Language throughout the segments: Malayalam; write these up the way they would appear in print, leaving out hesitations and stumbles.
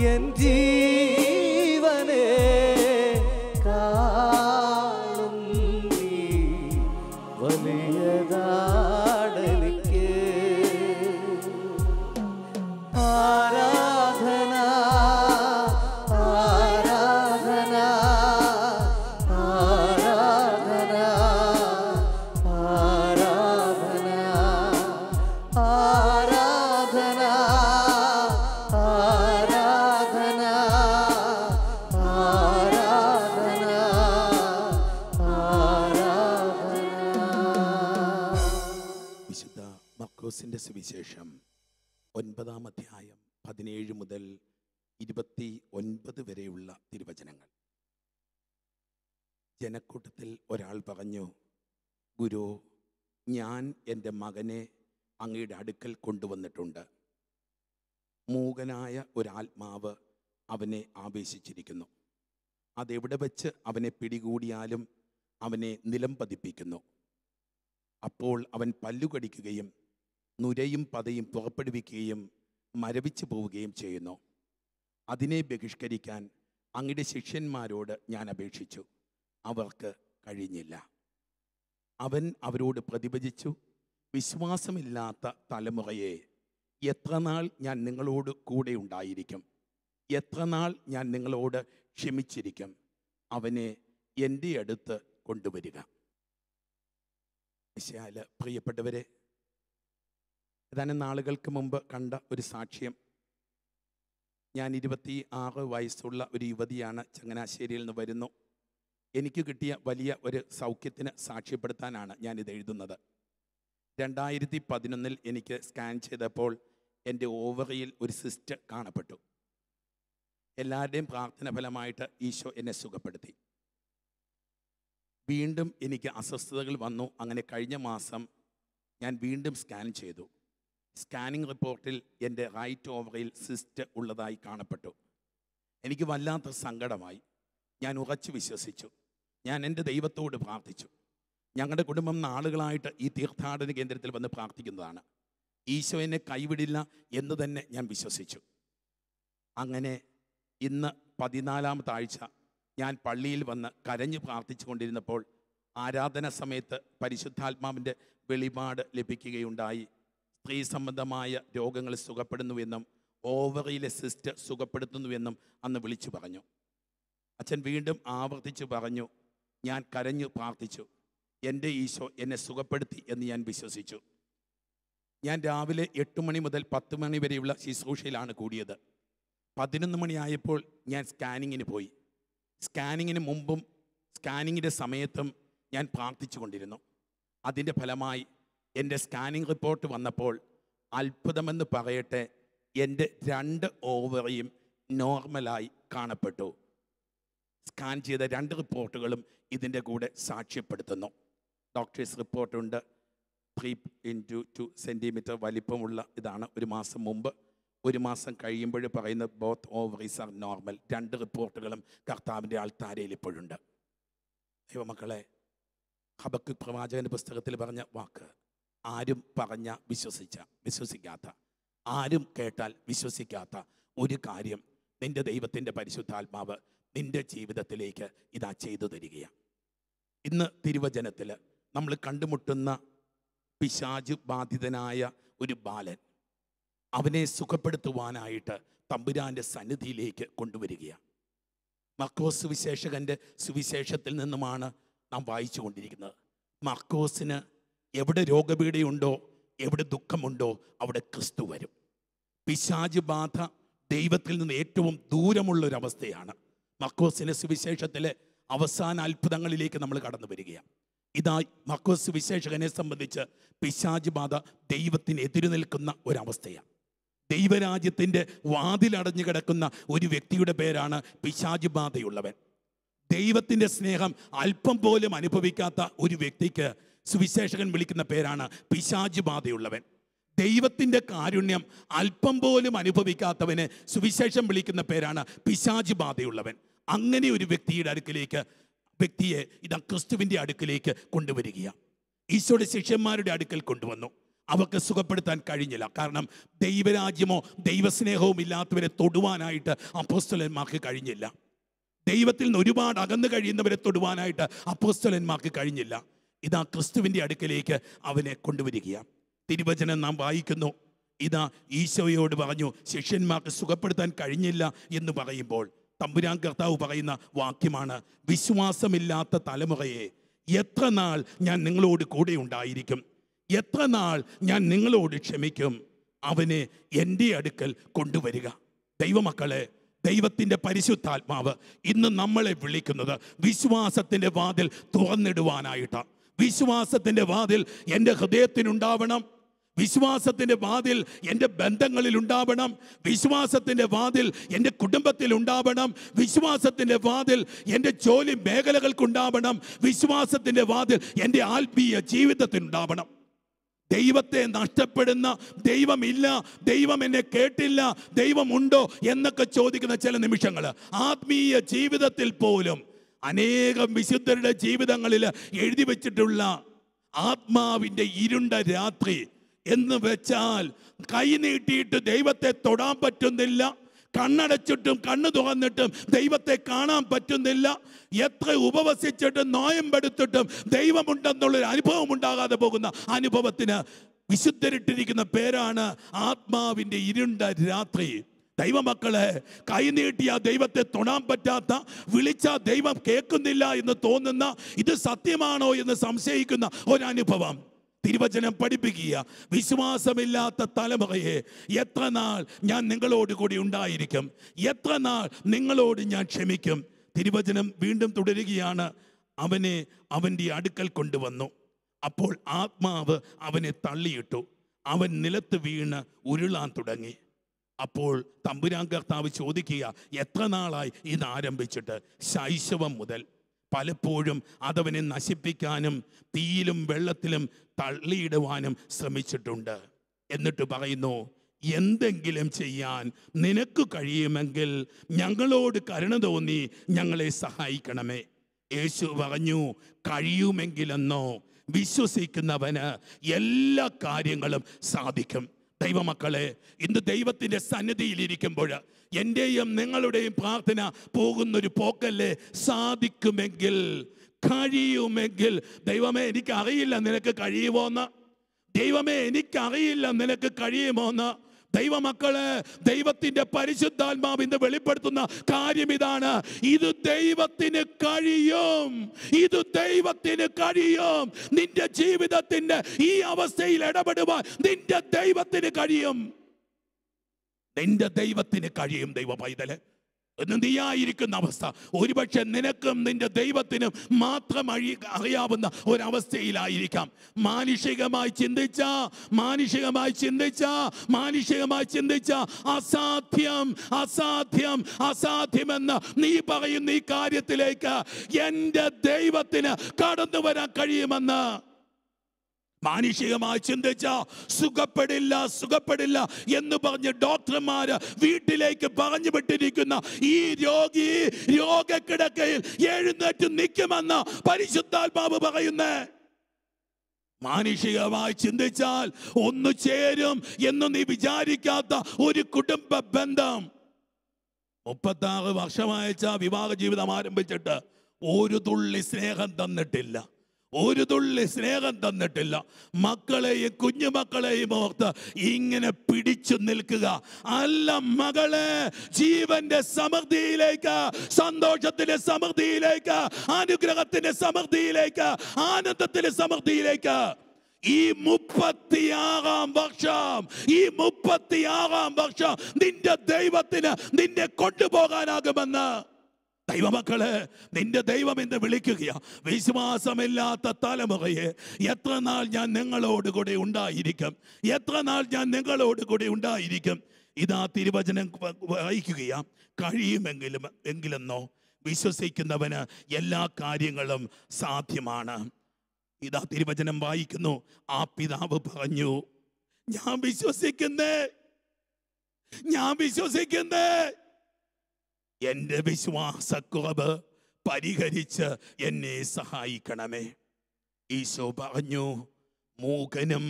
എൻ ജീവനെ കാളും നീ വലിയതാണെനിക്ക്. ആരാധന ആരാധന ആരാധന ആരാധന ആരാധന ആരാധന ആരാധന ആരാധന. വിശുദ്ധ മർക്കോസിന്റെ സുവിശേഷം 9-ാം അധ്യായം 17 മുതൽ 29 വരെയുള്ള തിരുവചനങ്ങൾ. ജനക്കൂട്ടത്തിൽ ഒരാൾ പറഞ്ഞു, ഗുരു, ഞാൻ എൻ്റെ മകനെ അങ്ങയുടെ അടുക്കൽ കൊണ്ടുവന്നിട്ടുണ്ട്. മൂകനായ ഒരാത്മാവ് അവനെ ആവേശിച്ചിരിക്കുന്നു. അതെവിടെ വെച്ച് അവനെ പിടികൂടിയാലും അവനെ നിലം പതിപ്പിക്കുന്നു. അപ്പോൾ അവൻ പല്ലുകടിക്കുകയും നുരയും പതയും പുറപ്പെടുവിക്കുകയും മരവിച്ചു പോവുകയും ചെയ്യുന്നു. അതിനെ ബഹിഷ്കരിക്കാൻ അങ്ങയുടെ ശിഷ്യന്മാരോട് ഞാൻ അപേക്ഷിച്ചു, അവർക്ക് കഴിഞ്ഞില്ല. അവൻ അവരോട് പ്രതിവചിച്ചു, വിശ്വാസമില്ലാത്ത തലമുറയെ, എത്രനാൾ ഞാൻ നിങ്ങളോട് കൂടെ ഉണ്ടായിരിക്കും? എത്രനാൾ ഞാൻ നിങ്ങളോട് ക്ഷമിച്ചിരിക്കും? അവനെ എൻ്റെ അടുത്ത് കൊണ്ടുവരിക. പ്രിയപ്പെട്ടവരെ, ഏതാനും നാളുകൾക്ക് മുമ്പ് കണ്ട ഒരു സാക്ഷ്യം. ഞാൻ 26 വയസ്സുള്ള ഒരു യുവതിയാണ്, ചങ്ങനാശ്ശേരിയിൽ നിന്ന് വരുന്നു. എനിക്ക് കിട്ടിയ വലിയ ഒരു സൗഖ്യത്തിന് സാക്ഷ്യപ്പെടുത്താനാണ് ഞാനിത് എഴുതുന്നത്. 2011 എനിക്ക് സ്കാൻ ചെയ്തപ്പോൾ എൻ്റെ ഓവറിയിൽ ഒരു സിസ്റ്റ് കാണപ്പെട്ടു. എല്ലാവരുടെയും പ്രാർത്ഥന ഫലമായിട്ട് ഈശോ എന്നെ സുഖപ്പെടുത്തി. വീണ്ടും എനിക്ക് അസ്വസ്ഥതകൾ വന്നു. അങ്ങനെ കഴിഞ്ഞ മാസം ഞാൻ വീണ്ടും സ്കാൻ ചെയ്തു. സ്കാനിങ് റിപ്പോർട്ടിൽ എൻ്റെ റൈറ്റ് ഓവറിൽ സിസ്റ്റ് ഉള്ളതായി കാണപ്പെട്ടു. എനിക്ക് വല്ലാത്ത സങ്കടമായി. ഞാൻ ഉറച്ചു വിശ്വസിച്ചു. ഞാൻ എൻ്റെ ദൈവത്തോട് പ്രാർത്ഥിച്ചു. ഞങ്ങളുടെ കുടുംബം നാളുകളായിട്ട് ഈ തീർത്ഥാടന കേന്ദ്രത്തിൽ വന്ന് പ്രാർത്ഥിക്കുന്നതാണ്. ഈശോ എന്നെ കൈവിടില്ല എന്ന് തന്നെ ഞാൻ വിശ്വസിച്ചു. അങ്ങനെ ഇന്ന് 14-ാമത്തെ ആഴ്ച ഞാൻ പള്ളിയിൽ വന്ന് കരഞ്ഞ് പ്രാർത്ഥിച്ചു കൊണ്ടിരുന്നപ്പോൾ ആരാധന സമയത്ത് പരിശുദ്ധാത്മാവിൻ്റെ വെളിപാട് ലഭിക്കുകയുണ്ടായി. സ്ത്രീ സംബന്ധമായ രോഗങ്ങൾ സുഖപ്പെടുന്നുവെന്നും ഓവറിയിലെ സിസ്റ്റ് സുഖപ്പെടുത്തുന്നുവെന്നും അന്ന് വിളിച്ചു പറഞ്ഞു. അച്ഛൻ വീണ്ടും ആവർത്തിച്ചു പറഞ്ഞു, ഞാൻ കരഞ്ഞു പ്രാർത്ഥിച്ചു. എൻ്റെ ഈശോ എന്നെ സുഖപ്പെടുത്തി എന്ന് ഞാൻ വിശ്വസിച്ചു. ഞാൻ രാവിലെ 8 മണി മുതൽ 10 മണി വരെയുള്ള ശുശ്രൂഷയിലാണ് കൂടിയത്. 11 മണിയായപ്പോൾ ഞാൻ സ്കാനിങ്ങിന് പോയി. സ്കാനിങ്ങിന് മുമ്പും സ്കാനിങ്ങിൻ്റെ സമയത്തും ഞാൻ പ്രാർത്ഥിച്ചു കൊണ്ടിരുന്നു. അതിൻ്റെ ഫലമായി എൻ്റെ സ്കാനിങ് റിപ്പോർട്ട് വന്നപ്പോൾ അത്ഭുതമെന്ന് പറയട്ടെ, എൻ്റെ 2 ഓവറിയും നോർമലായി കാണപ്പെട്ടു. സ്കാൻ ചെയ്ത 2 റിപ്പോർട്ടുകളും ഇതിൻ്റെ കൂടെ സാക്ഷ്യപ്പെടുത്തുന്നു. ഡോക്ടേഴ്സ് റിപ്പോർട്ടുണ്ട്. 3x2 സെൻറ്റിമീറ്റർ വലിപ്പമുള്ള ഇതാണ്. ഒരു മാസം മുമ്പ്, ഒരു മാസം കഴിയുമ്പോൾ പറയുന്ന ബോത്ത് ഓവറീസ് ആർ നോർമൽ. 2 റിപ്പോർട്ടുകളും കർത്താവിൻ്റെ ആൾത്താരയിൽ ഇപ്പോഴുണ്ട്. ദൈവമക്കളെ, ഹബക്കൂക്ക് പ്രവാചകൻ്റെ പുസ്തകത്തിൽ പറഞ്ഞ വാക്ക്, ആരും പറഞ്ഞ വിശ്വസിക്കാത്ത, ആരും കേട്ടാൽ വിശ്വസിക്കാത്ത ഒരു കാര്യം നിൻ്റെ ദൈവത്തിൻ്റെ പരിശുദ്ധാത്മാവ് നിൻ്റെ ജീവിതത്തിലേക്ക് ഇതാ ചെയ്തു തരികയാണ്. ഇന്ന് തിരുവചനത്തിൽ നമ്മൾ കണ്ടുമുട്ടുന്ന പിശാച് ബാധിതനായ ഒരു ബാലൻ, അവനെ സുഖപ്പെടുത്തുവാനായിട്ട് തമ്പുരാൻ്റെ സന്നിധിയിലേക്ക് കൊണ്ടുവരികയാണ്. മർക്കോസ് സുവിശേഷകൻ്റെ സുവിശേഷത്തിൽ നിന്നുമാണ് നാം വായിച്ചു കൊണ്ടിരിക്കുന്നത്. മർക്കോസിന് എവിടെ രോഗപീഠയുണ്ടോ, എവിടെ ദുഃഖമുണ്ടോ, അവിടെ ക്രിസ്തു വരും. പിശാച് ബാധ ദൈവത്തിൽ നിന്ന് ഏറ്റവും ദൂരമുള്ളൊരവസ്ഥയാണ്. മർക്കോസിൻ്റെ സുവിശേഷത്തിലെ അവസാന അത്ഭുതങ്ങളിലേക്ക് നമ്മൾ കടന്നു വരികയാണ്. ഇതാ മർക്കോസ് സുവിശേഷകനെ സംബന്ധിച്ച് പിശാച് ബാധ ദൈവത്തിന് എതിരു നിൽക്കുന്ന ഒരവസ്ഥയാണ്. ദൈവരാജ്യത്തിൻ്റെ വാതിലടഞ്ഞു കിടക്കുന്ന ഒരു വ്യക്തിയുടെ പേരാണ് പിശാച് ബാധയുള്ളവൻ. ദൈവത്തിൻ്റെ സ്നേഹം അല്പം പോലും അനുഭവിക്കാത്ത ഒരു വ്യക്തിക്ക് സുവിശേഷകൻ വിളിക്കുന്ന പേരാണ് പിശാച് ബാധയുള്ളവൻ. ദൈവത്തിൻ്റെ കാരുണ്യം അല്പം പോലും അനുഭവിക്കാത്തവന് സുവിശേഷം വിളിക്കുന്ന പേരാണ് പിശാച് ബാധയുള്ളവൻ. അങ്ങനെ ഒരു വ്യക്തിയെ ഇതാ ക്രിസ്തുവിൻ്റെ അടുക്കിലേക്ക് കൊണ്ടുവരികയാണ്. ഈശോയുടെ ശിഷ്യന്മാരുടെ അടുക്കൽ കൊണ്ടുവന്നു. അവർക്ക് സുഖപ്പെടുത്താൻ കഴിഞ്ഞില്ല. കാരണം ദൈവരാജ്യമോ ദൈവസ്നേഹവും ഇല്ലാത്തവരെ തൊടുവാനായിട്ട് അപ്പോസ്തലന്മാർക്ക് കഴിഞ്ഞില്ല. ദൈവത്തിൽ നിന്ന് ഒരുപാട് അകന്നു കഴിയുന്നവരെ തൊടുവാനായിട്ട് അപ്പോസ്തലന്മാർക്ക് കഴിഞ്ഞില്ല. ഇതാ ക്രിസ്തുവിൻ്റെ അടുക്കലേക്ക് അവനെ കൊണ്ടുവരികയാണ്. തിരുവചനം നാം വായിക്കുന്നു. ഇതാ ഈശോയോട് പറഞ്ഞു, ശിഷ്യന്മാർക്ക് സുഖപ്പെടുത്താൻ കഴിഞ്ഞില്ല എന്ന് പറയുമ്പോൾ തമ്പുരാൻ കർത്താവ് പറയുന്ന വാക്യമാണ്, വിശ്വാസമില്ലാത്ത തലമുറയെ എത്ര നാൾ ഞാൻ നിങ്ങളോട് കൂടെ ഉണ്ടായിരിക്കും, എത്ര നാൾ ഞാൻ നിങ്ങളോട് ക്ഷമിക്കും, അവനെ എൻ്റെ അടുക്കൽ കൊണ്ടുവരിക. ദൈവമക്കളെ, ദൈവത്തിൻ്റെ പരിശുദ്ധാത്മാവ് ഇന്ന് നമ്മളെ വിളിക്കുന്നത് വിശ്വാസത്തിൻ്റെ വാതിൽ തുറന്നിടുവാനായിട്ടാണ്. വിശ്വാസത്തിൻ്റെ വാതിൽ എൻ്റെ ഹൃദയത്തിനുണ്ടാവണം. വിശ്വാസത്തിൻ്റെ വാതിൽ എൻ്റെ ബന്ധങ്ങളിൽ ഉണ്ടാവണം. വിശ്വാസത്തിൻ്റെ വാതിൽ എൻ്റെ കുടുംബത്തിൽ ഉണ്ടാവണം. വിശ്വാസത്തിൻ്റെ വാതിൽ എൻ്റെ ജോലി മേഖലകൾക്കുണ്ടാവണം. വിശ്വാസത്തിൻ്റെ വാതിൽ എൻ്റെ ആത്മീയ ജീവിതത്തിനുണ്ടാവണം. ദൈവത്തെ നഷ്ടപ്പെടുന്ന, ദൈവമില്ല, ദൈവം എന്നെ കേട്ടില്ല, ദൈവമുണ്ടോ എന്നൊക്കെ ചോദിക്കുന്ന ചില നിമിഷങ്ങൾ ആത്മീയ ജീവിതത്തിൽ പോലും അനേകം വിശുദ്ധരുടെ ജീവിതങ്ങളിൽ എഴുതി വച്ചിട്ടുള്ള ആത്മാവിൻ്റെ ഇരുണ്ട രാത്രി എന്ന് വെച്ചാൽ കൈ നീട്ടിയിട്ട് ദൈവത്തെ തൊടാൻ പറ്റുന്നില്ല, കണ്ണടച്ചിട്ടും കണ്ണു തുറന്നിട്ടും ദൈവത്തെ കാണാൻ പറ്റുന്നില്ല, എത്ര ഉപവസിച്ചിട്ടും നോയമ്പെടുത്തിട്ടും ദൈവമുണ്ടെന്നുള്ളൊരു അനുഭവം ഉണ്ടാകാതെ പോകുന്ന അനുഭവത്തിന് വിശുദ്ധരിട്ടിരിക്കുന്ന പേരാണ് ആത്മാവിൻ്റെ ഇരുണ്ട രാത്രി. ദൈവമക്കളെ, കൈനീട്ടിയ ദൈവത്തെ തൊടാൻ പറ്റാത്ത, വിളിച്ച ദൈവം കേൾക്കുന്നില്ല എന്ന് തോന്നുന്ന, ഇത് സത്യമാണോ എന്ന് സംശയിക്കുന്ന ഒരനുഭവം തിരുവചനം പഠിപ്പിക്കുക. വിശ്വാസമില്ലാത്ത തലമുറയെ എത്ര നാൾ ഞാൻ നിങ്ങളോട് കൂടി ഉണ്ടായിരിക്കും, എത്ര നാൾ നിങ്ങളോട് ഞാൻ ക്ഷമിക്കും. തിരുവചനം വീണ്ടും തുടരുകയാണ്. അവനെ അവൻ്റെ അടുക്കൽ കൊണ്ടുവന്നു. അപ്പോൾ ആത്മാവ് അവനെ തള്ളിയിട്ടു. അവൻ നിലത്ത് വീണ് ഉരുളാൻ തുടങ്ങി. അപ്പോൾ തമ്പുരാൻ കർത്താവ് ചോദിക്കുക, എത്ര നാളായി ഇത് ആരംഭിച്ചിട്ട്? ശൈശവം മുതൽ. പലപ്പോഴും അതവനെ നശിപ്പിക്കാനും തീയിലും വെള്ളത്തിലും തള്ളിയിടുവാനും ശ്രമിച്ചിട്ടുണ്ട്. എന്നിട്ട് പറയുന്നു, എന്തെങ്കിലും ചെയ്യാൻ നിനക്ക് കഴിയുമെങ്കിൽ ഞങ്ങളോട് കരുണ തോന്നി ഞങ്ങളെ സഹായിക്കണമേ. യേശു പറഞ്ഞു, കഴിയുമെങ്കിലെന്നോ? വിശ്വസിക്കുന്നവന് എല്ലാ കാര്യങ്ങളും സാധിക്കും. ദൈവമക്കളെ, ഇന്ന് ദൈവത്തിൻ്റെ സന്നിധിയിലിരിക്കുമ്പോൾ എൻ്റെയും നിങ്ങളുടെയും പ്രാർത്ഥന പോകുന്നൊരു പോക്കല്ലേ? സാധിക്കുമെങ്കിൽ, കഴിയുമെങ്കിൽ. ദൈവമേ, എനിക്കറിയില്ല നിനക്ക് കഴിയുമോന്ന്. ദൈവമേ, എനിക്കറിയില്ല നിനക്ക് കഴിയുമോന്ന്. ദൈവമക്കളെ, ദൈവത്തിൻ്റെ പരിശുദ്ധാത്മാവ് ഇന്ന് വെളിപ്പെടുത്തുന്ന കാര്യം ഇതാണ്. ഇത് ദൈവത്തിന് കഴിയും, ഇത് ദൈവത്തിന് കഴിയും. നിന്റെ ജീവിതത്തിന്റെ ഈ അവസ്ഥയിൽ ഇടപെടുവാൻ നിന്റെ ദൈവത്തിന് കഴിയും, നിന്റെ ദൈവത്തിന് കഴിയും. ദൈവ പൈതലെ, എന്ന് നീയായിരിക്കുന്ന അവസ്ഥ ഒരുപക്ഷെ നിനക്കും നിന്റെ ദൈവത്തിനും മാത്രം അറിയാവുന്ന ഒരവസ്ഥയിലായിരിക്കാം. മാനുഷികമായി ചിന്തിച്ച അസാധ്യം അസാധ്യം അസാധ്യമെന്ന് നീ പറയുന്ന ഈ കാര്യത്തിലേക്ക് എൻ്റെ ദൈവത്തിന് കടന്നു വരാൻ കഴിയുമെന്ന് മാനുഷികമായി ചിന്തിച്ച സുഖപ്പെടില്ല എന്ന് പറഞ്ഞ് ഡോക്ടർമാര് വീട്ടിലേക്ക് പറഞ്ഞു വിട്ടിരിക്കുന്ന ഈ രോഗി രോഗക്കിടക്കയിൽ എഴുന്നേറ്റ് നിൽക്കുമെന്ന് പരിശുദ്ധാത്മാവ് പറയുന്നേ. മാനുഷികമായി ചിന്തിച്ചാൽ ഒന്നു ചേരും എന്ന് നീ വിചാരിക്കാത്ത ഒരു കുടുംബ ബന്ധം 36 വർഷമായച്ച വിവാഹ ജീവിതം ആരംഭിച്ചിട്ട് ഒരു തുള്ളി സ്നേഹം തന്നിട്ടില്ല, ഒരു തുള്ളി സ്നേഹം തന്നിട്ടില്ല. മക്കളെയും കുഞ്ഞുമക്കളെയും ഓർത്ത് ഇങ്ങനെ പിടിച്ചു നിൽക്കുക. അല്ല മകളെ, ജീവന്റെ സമൃദ്ധിയിലേക്ക്, സന്തോഷത്തിന്റെ സമൃദ്ധിയിലേക്ക്, അനുഗ്രഹത്തിന്റെ സമൃദ്ധിയിലേക്ക്, ആനന്ദത്തിന്റെ സമൃദ്ധിയിലേക്ക് ഈ 36 വർഷം നിന്റെ ദൈവത്തിന് നിന്നെ കൊണ്ടുപോകാനാകുമെന്ന് ദൈവമക്കളെ, നിന്റെ ദൈവം എന്ന് വിളിക്കുകയാ. വിശ്വാസമില്ലാത്ത തലമുറയെ എത്ര നാൾ ഞാൻ നിങ്ങളോട് കൂടെ ഉണ്ടായിരിക്കും, എത്ര നാൾ ഞാൻ നിങ്ങളോട് കൂടെ ഉണ്ടായിരിക്കും. ഇതാ തിരുവചനം വായിക്കുകയാ. കഴിയുമെങ്കിലെന്നോ? വിശ്വസിക്കുന്നവന് എല്ലാ കാര്യങ്ങളും സാധ്യമാണ്. ഇതാ തിരുവചനം വായിക്കുന്നു. ആ പിതാവ് പറഞ്ഞു, ഞാൻ വിശ്വസിക്കുന്നേ, എൻ്റെ വിശ്വാസക്കുറവ് പരിഹരിച്ച് എന്നെ സഹായിക്കണമേ. ഈശോ പറഞ്ഞു, മൂകനും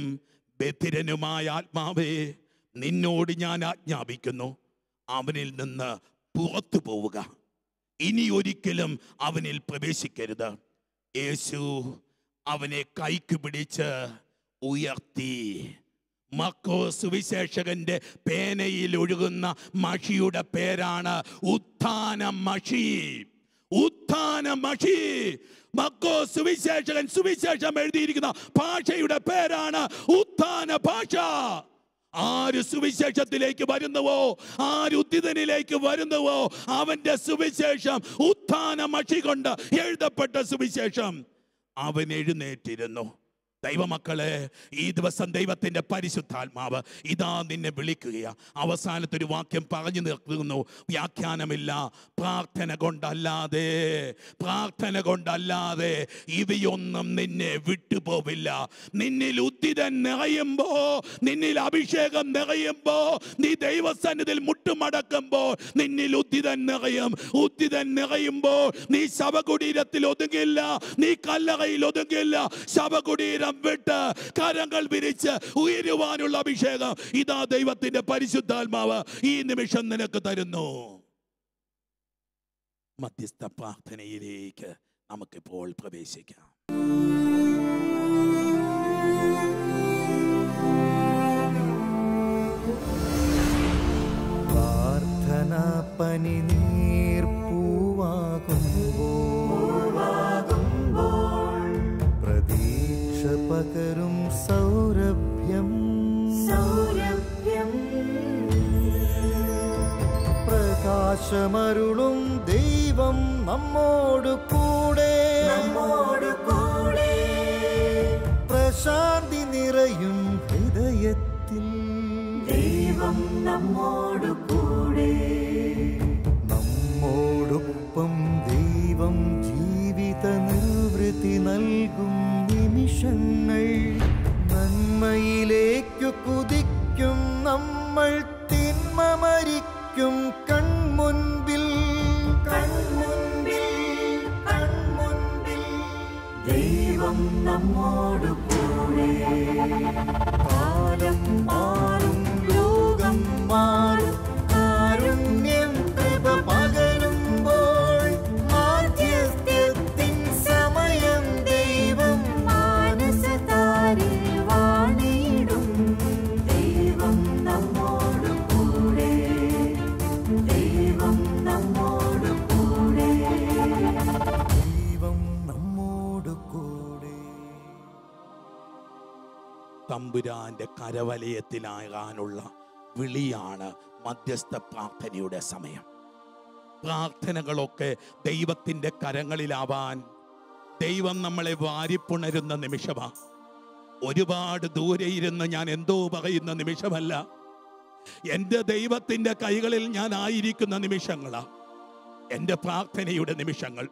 ബധിരനുമായ ആത്മാവേ, നിന്നോട് ഞാൻ ആജ്ഞാപിക്കുന്നു, അവനിൽ നിന്ന് പുറത്തു പോവുക, ഇനി ഒരിക്കലും അവനിൽ പ്രവേശിക്കരുത്. യേശു അവനെ കൈക്ക് പിടിച്ച് ഉയർത്തി. മർക്കോസ് സുവിശേഷകന്റെ പേനയിൽ ഒഴുകുന്ന മഷിയുടെ പേരാണ് ഉത്ഥാന മഷി. ഉത്ഥാന മഷി. മർക്കോസ് സുവിശേഷകൻ സുവിശേഷം എഴുതിയിരിക്കുന്ന ഭാഷയുടെ പേരാണ് ഉത്ഥാന ഭാഷ. ആര് സുവിശേഷത്തിലേക്ക് വരുന്നുവോ, ആര് ഉദ്ധിതനിലേക്ക് വരുന്നുവോ, അവന്റെ സുവിശേഷം ഉത്ഥാന മഷി കൊണ്ട് എഴുതപ്പെട്ട സുവിശേഷം. അവൻ എഴുന്നേറ്റിരുന്നു. ദൈവമക്കളെ, ഈ ദിവസം ദൈവത്തിൻ്റെ പരിശുദ്ധാത്മാവ് ഇതാ നിന്നെ വിളിക്കുകയാ. അവസാനത്തെ ഒരു വാക്യം പറഞ്ഞു നിർത്തുന്നു. വ്യാഖ്യാനമില്ല. പ്രാർത്ഥന കൊണ്ടല്ലാതെ, പ്രാർത്ഥന കൊണ്ടല്ലാതെ ഇവയൊന്നും നിന്നെ വിട്ടുപോവില്ല. നിന്നിൽ ഉദ്ധിതൻ നിറയുമ്പോ, നിന്നിൽ അഭിഷേകം നിറയുമ്പോ, നീ ദൈവസന്നിധിയിൽ മുട്ടുമടക്കുമ്പോൾ നിന്നിൽ ഉദ്ധിതൻ നിറയും. ഉദ്ധിതൻ നിറയുമ്പോൾ നീ ശവകുടീരത്തിൽ ഒതുങ്ങില്ല, നീ കല്ലറയിൽ ഒതുങ്ങില്ല. ശവകുടീരം വിട്ട് കരങ്ങൾ വിരിച്ച് ഉയരുവാനുള്ള അഭിഷേകം ഇതാ ദൈവത്തിന്റെ പരിശുദ്ധാത്മാവ് ഈ നിമിഷം നിനക്ക് തരുന്നു. മധ്യസ്ഥ പ്രാർത്ഥനയിലേക്ക് നമുക്കിപ്പോൾ പ്രവേശിക്കാം. പ്രാർത്ഥന പനിനീർപ്പൂവാകുമ്പോൾ പ്രതീക്ഷ പകരും സൗരഭ്യം, പ്രകാശമരുളും ദൈവം നമ്മോട് കൂടെ, പ്രശാന്തി നിറയും ഹൃദയത്തിൽ ദൈവം നമ്മോട് കൂടെ. നമ്മോടൊപ്പം ദൈവം ജീവിത നിർവൃത്തി നൽകും നിമിഷങ്ങൾ. നന്മയിലേക്കു കുതിക്കും നമ്മൾ, തിന്മ മരിക്കും കൺമുൻപിൽ. ദൈവം നമ്മോട് കൂടെ. കാലം മാറും, ലോകം മാറും, കാരുണ്യം കൃപ പകരുമ്പോൾ മാധ്യസ്ഥ്യത്തിൻ സമയം ദൈവം മാനസതാരിൽ വാണിടും. ദൈവം നമ്മോട് കൂടെ, ദൈവം നമ്മോട് കൂടെ, ദൈവം നമ്മോട് കൂടെ. തമ്പുരാന്റെ കരവലയത്തിലാകാനുള്ള വിളിയാണ് മധ്യസ്ഥ പ്രാർത്ഥനയുടെ സമയം. പ്രാർത്ഥനകളൊക്കെ ദൈവത്തിൻ്റെ കരങ്ങളിലാവാൻ ദൈവം നമ്മളെ വാരിപ്പുണരുന്ന നിമിഷമാണ്. ഒരുപാട് ദൂരെ ഇരുന്ന് ഞാൻ എന്തോ പറയുന്ന നിമിഷമല്ല, എൻ്റെ ദൈവത്തിൻ്റെ കൈകളിൽ ഞാൻ ആയിരിക്കുന്ന നിമിഷങ്ങളാണ് എൻ്റെ പ്രാർത്ഥനയുടെ നിമിഷങ്ങൾ.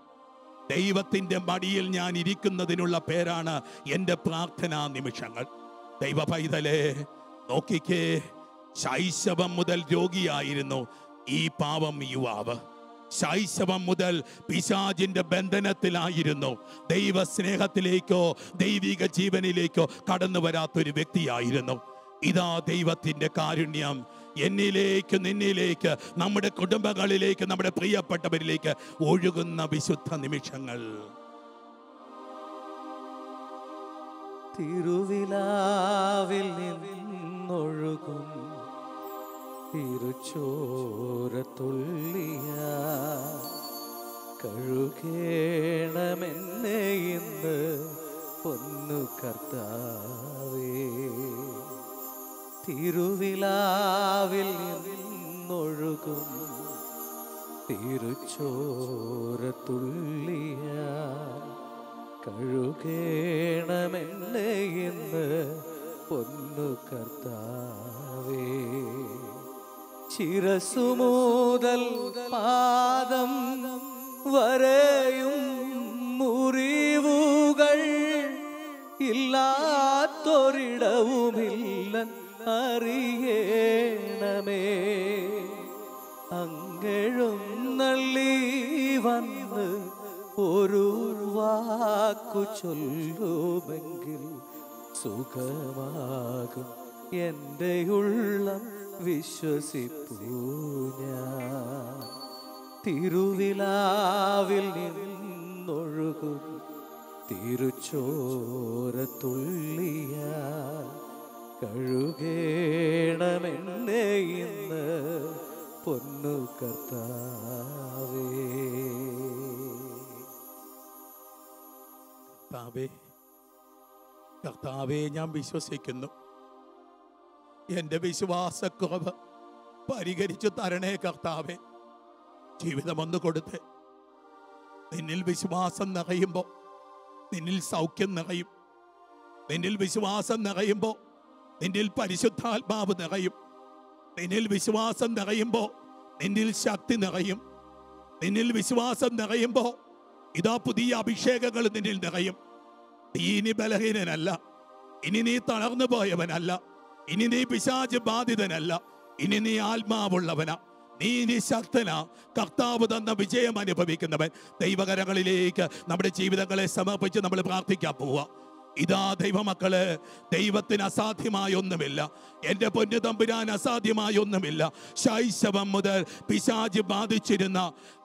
ദൈവത്തിൻ്റെ മടിയിൽ ഞാൻ ഇരിക്കുന്നതിനുള്ള പേരാണ് എൻ്റെ പ്രാർത്ഥനാ നിമിഷങ്ങൾ. ദൈവ പൈതലേ, നോക്കിക്കേ, ശൈശവം മുതൽ രോഗിയായിരുന്നു ഈ പാവം യുവാവ്. ശൈശവം മുതൽ പിശാചിന്റെ ബന്ധനത്തിലായിരുന്നു. ദൈവ സ്നേഹത്തിലേക്കോ ദൈവിക ജീവനിലേക്കോ കടന്നു വരാത്തൊരു വ്യക്തിയായിരുന്നു. ഇതാ ദൈവത്തിന്റെ കാരുണ്യം എന്നിലേക്ക്, നിന്നിലേക്ക്, നമ്മുടെ കുടുംബങ്ങളിലേക്ക്, നമ്മുടെ പ്രിയപ്പെട്ടവരിലേക്ക് ഒഴുകുന്ന വിശുദ്ധ നിമിഷങ്ങൾ. തിരുവിലാവിൽ നിന്നൊഴുകും തിരുച്ചോരത്തുള്ളിയ കഴുകേണമെന്നെ ഇന്ന് പൊന്നു കർത്താവേ. തിരുവിലാവിൽ നിന്നൊഴുകും തിരുച്ചോരത്തുള്ളിയ കഴുകേണമെന്നെ ഇന്ന് പൊന്നു കർത്താവേ. ശിരസ്സു മുതൽ പാദം വരെയും മുറിവുകൾ ഇല്ലാത്തൊരിടവുമില്ല അറിയണമേ. അങ്ങെഴുന്നള്ളി വന്ന് ഒരു വാക്കു ചൊല്ലുമെങ്കിൽ സുഖമാകും എൻ്റെ ഉള്ളം വിശ്വസിപ്പൂ ഞാൻ. തിരുവിലാവിൽ നിന്നൊഴുകും തിരുച്ചോരത്തുള്ളിയാൽ കഴുകേണമെന്നെ ഇന്ന് പൊന്നു കർത്താവേ. കർത്താവേ, ഞാൻ വിശ്വസിക്കുന്നു. എൻ്റെ വിശ്വാസക്കുറവ് പരിഹരിച്ചു തരണേ കർത്താവേ. ജീവിതമൊന്നു കൊടുത്ത് നിന്നിൽ വിശ്വാസം നിറയുമ്പോൾ നിന്നിൽ സൗഖ്യം നിറയും. നിന്നിൽ വിശ്വാസം നിറയുമ്പോൾ നിന്നിൽ പരിശുദ്ധാത്മാവ് നിറയും. നിന്നിൽ വിശ്വാസം നിറയുമ്പോൾ നിന്നിൽ ശക്തി നിറയും. നിന്നിൽ വിശ്വാസം നിറയുമ്പോൾ ഇതാ പുതിയ അഭിഷേകങ്ങൾ നിന്നിൽ നിറയും. നീ ഇനി ബലഹീനനല്ല, ഇനി നീ തളർന്നു പോയവനല്ല, ഇനി നീ പിശാച് ബാധിതനല്ല, ഇനി നീ ആത്മാവുള്ളവനാ, നീ ഇനി ശക്തനാ. കർത്താവ് തന്ന വിജയം അനുഭവിക്കുന്നവൻ. ദൈവകരങ്ങളിലേക്ക് നമ്മുടെ ജീവിതങ്ങളെ സമർപ്പിച്ച് നമ്മൾ പ്രാർത്ഥിക്കാൻ പോവാ. ഇതാ ദൈവമക്കള്, ദൈവത്തിന് അസാധ്യമായ ഒന്നുമില്ല. എൻ്റെ പൊന്നു തമ്പുരാൻ അസാധ്യമായ ഒന്നുമില്ല. ശൈശവം മുതൽ പിശാച് ബാധിച്ചിരുന്ന,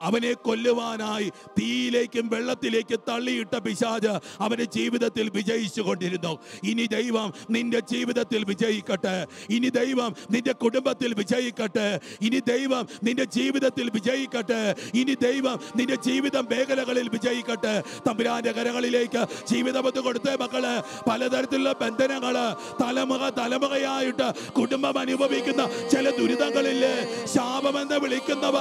അവനെ കൊല്ലുവാനായി തീയിലേക്കും വെള്ളത്തിലേക്കും തള്ളിയിട്ട പിശാച് അവന്റെ ജീവിതത്തിൽ വിജയിച്ചു കൊണ്ടിരുന്നു. ഇനി ദൈവം നിന്റെ ജീവിതത്തിൽ വിജയിക്കട്ടെ. ഇനി ദൈവം നിന്റെ കുടുംബത്തിൽ വിജയിക്കട്ടെ. ഇനി ദൈവം നിന്റെ ജീവിതത്തിൽ വിജയിക്കട്ടെ. ഇനി ദൈവം നിന്റെ ജീവിതം മേഖലകളിൽ വിജയിക്കട്ടെ. തമ്പുരാന്റെ കരങ്ങളിലേക്ക് ജീവിതം കൊടുത്തേ മക്കള്. പലതരത്തിലുള്ള ബന്ധനങ്ങള്, തലമുറയായിട്ട് കുടുംബം അനുഭവിക്കുന്ന ചില ദുരിതങ്ങളില്ലേ, ശാപമെന്ന് വിളിക്കുന്നവ,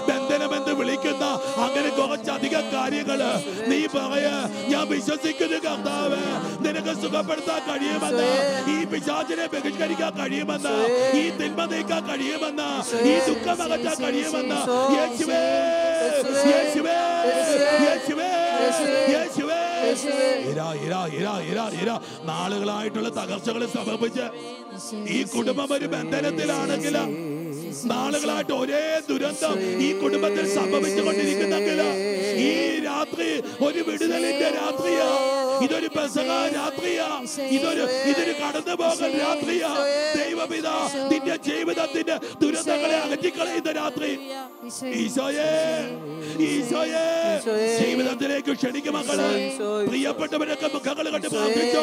ബന്ധനമെന്ന് വിളിക്കുന്ന അങ്ങനെ കുറച്ചധികം കാര്യങ്ങള് നീ പറയാ, ഞാൻ വിശ്വസിക്കുന്നു കർത്താവ് നിനക്ക് സുഖപ്പെടുത്താൻ കഴിയുമെന്ന്, ഈ പിശാചിനെ ബഹിഷ്കരിക്കാൻ കഴിയുമെന്ന്, ഈ തിന്മ നീക്കാൻ കഴിയുമെന്ന്, ഈ ദുഃഖം അകറ്റാൻ കഴിയുമെന്ന്. യേശുവേ, യേശുവേ, യേശുവേ, യേശുവേ. നാളുകളായിട്ടുള്ള തകർച്ചകളെ സമർപ്പിച്ച് ഈ കുടുംബം ഒരു ബന്ധനത്തിലാണെങ്കിൽ, നാളുകളായിട്ട് ഒരേ ദുരന്തം ഈ കുടുംബത്തിൽ സംഭവിച്ചുകൊണ്ടിരിക്കുന്നെങ്കിൽ, ഈ രാത്രി ഒരു വിടുതലിന്റെ രാത്രിയാ. ഇതൊരു പെസഹ രാത്രിയാ. ഇതൊരു കടന്നുപോകൽ രാത്രിയാ. ദൈവപിതാ നിന്റെ ജീവിതത്തിന്റെ ദുരന്തങ്ങളെ അകറ്റിക്കളയുന്ന രാത്രി. ഈശോയെ, ഈശോയെ, ജീവിതത്തിലേക്ക് ക്ഷണിക്കും മക്കള്. പ്രിയപ്പെട്ടവരൊക്കെ മുഖങ്ങൾ കണ്ട് പ്രാർത്ഥിച്ചു.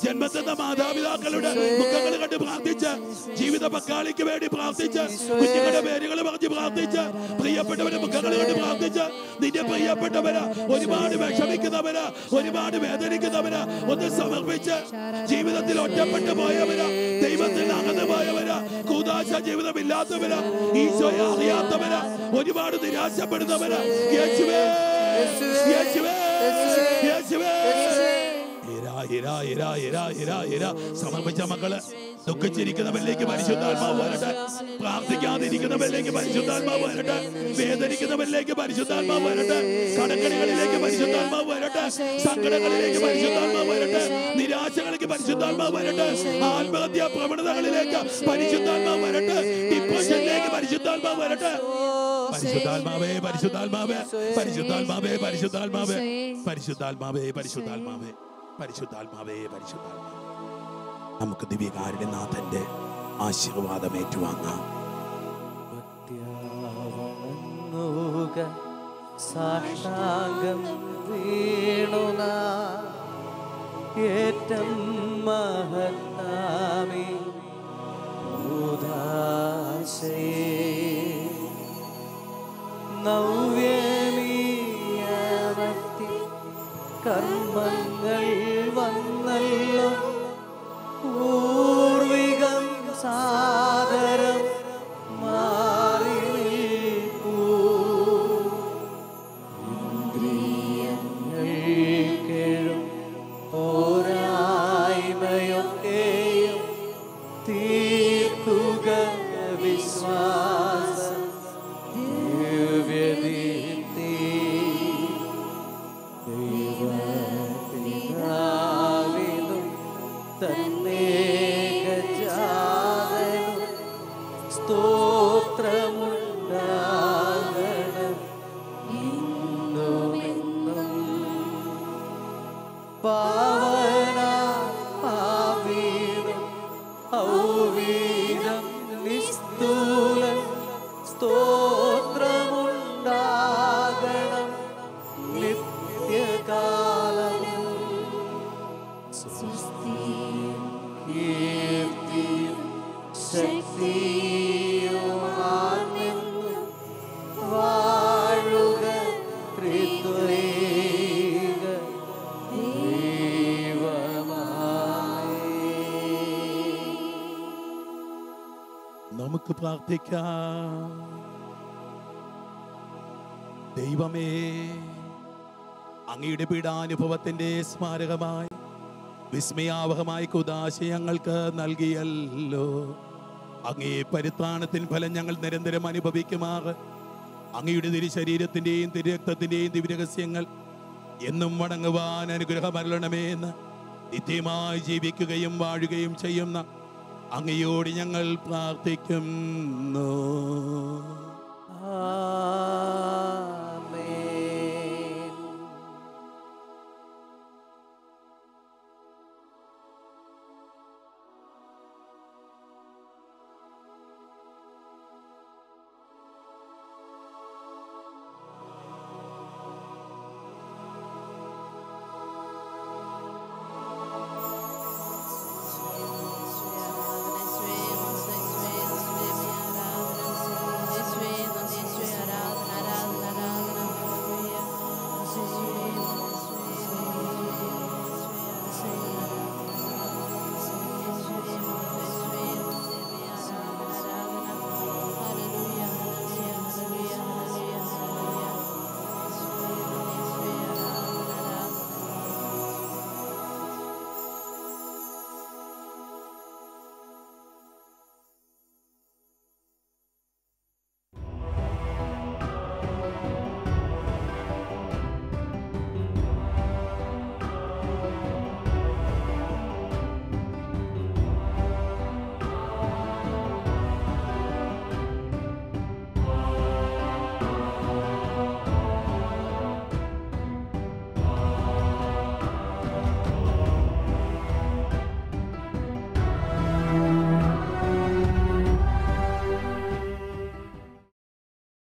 ജന്മത്തിന്റെ മാതാപിതാക്കളുടെ മുഖങ്ങൾ കണ്ട് പ്രാർത്ഥിച്ച്, ജീവിത പങ്കാളിക്ക് വേണ്ടി പ്രാർത്ഥിച്ച്, കുഞ്ഞുങ്ങളുടെ പേരുകൾ പറഞ്ഞ് പ്രാർത്ഥിച്ച്, പ്രിയപ്പെട്ടവരെ മുഖങ്ങൾ കണ്ട് പ്രാർത്ഥിച്ച്, നിന്റെ പ്രിയപ്പെട്ടവര് ഒരുപാട് വിഷമിക്കുന്നവര്, ഒരുപാട് വേദനിക്കുന്നവര് ഒന്ന് സമർപ്പിച്ച്, ജീവിതത്തിൽ ഒറ്റപ്പെട്ടു പോയവര്, ദൈവത്തിൽ അകന്നു പോയവര്, കൂദാശ ജീവിതമില്ലാത്തവര്, ഈശോയെ അറിയാത്തവര്, ഒരുപാട് നിരാശപ്പെടുന്നവര്, യേശുവേ, യേശുവേ, യേശുവേ. സമർപ്പിച്ച മക്കള്, ദുഃഖിച്ചിരിക്കുന്നവരിലേക്ക് പരിശുദ്ധാത്മാവ് വരട്ടെ. പ്രാർത്ഥിക്കാതിരിക്കുന്നവരിലേക്ക് പരിശുദ്ധാത്മാവ് വരട്ടെ. വേദനിക്കുന്നവരിലേക്ക് പരിശുദ്ധാത്മാവ് വരട്ടെ. കടക്കണികളിലേക്ക് പരിശുദ്ധാത്മാവ് വരട്ടെ. സങ്കടങ്ങളിലേക്ക് പരിശുദ്ധാത്മാവ് വരട്ടെ. നിരാശകളിലേക്ക് പരിശുദ്ധാത്മാവ് വരട്ടെ. ആത്മഹത്യാ പ്രവണതകളിലേക്ക് പരിശുദ്ധാത്മാവ് വരട്ടെ. ഡിപ്രഷനിലേക്ക് പരിശുദ്ധാത്മാവ് വരട്ടെ. പരിശുദ്ധാത്മാവേ, പരിശുദ്ധാത്മാവേ, പരിശുദ്ധാത്മാവേ, പരിശുദ്ധാത്മാവേ, പരിശുദ്ധാത്മാവേ, പരിശുദ്ധാത്മാവേ, പരിശുദ്ധാത്മാവേ, പരിശുദ്ധാത്മാവേ. നമുക്ക് ദിവ്യകാരുണ്യനാഥന്റെ ആശീർവാദം ഏറ്റുവാങ്ങാം. സാഷ്ടാംഗം വീണുന ഏറ്റം മഹത്താമി നവ്യമീയവത്തി കർമ്മങ്ങൾ വന്നല്ലോ പൂർവികം സാദരം മാറി നിൽപ്പൂ ഇന്ദ്രിയങ്ങൾ കേഴും പോരായ്മയൊക്കെയും തീർക്കുക വിശ്വാസം ദിവ്യദീപ്തി ദൈവപിതാവിനും തന്നേകജാതനും സ്തോത്രമുണ്ടാകണം ഇന്നുമെന്നും. പാവന സർവലോകമൂലം സ്തോത്രമുണ്ടാകണം നിത്യകാലം. കീർത്തിയും ശക്തിയുമാണെന്നും വാഴുക ത്രിത്വൈക ദൈവമായി. നമുക്ക് പ്രാർത്ഥിക്കാം. ദൈവമേ, അങ്ങയുടെ പീഡാനുഭവത്തിന്റെ സ്മാരകമായി വിസ്മയാവഹമായ കുദാശ ഞങ്ങൾക്ക് നൽകിയല്ലോ. അങ്ങേ പരിത്രാണത്തിൻ ഫലം ഞങ്ങൾ നിരന്തരം അനുഭവിക്കുമാറ് അങ്ങയുടെ തിരുശരീരത്തിന്റെയും തിരുരക്തത്തിന്റെയും ദിവ്യരഹസ്യങ്ങൾ എന്നും വണങ്ങുവാൻ അനുഗ്രഹമരുളണമേ എന്ന് നിത്യമായി ജീവിക്കുകയും വാഴുകയും ചെയ്യുന്ന അങ്ങയോട് ഞങ്ങൾ പ്രാർത്ഥിക്കുന്നു. ആമേൻ.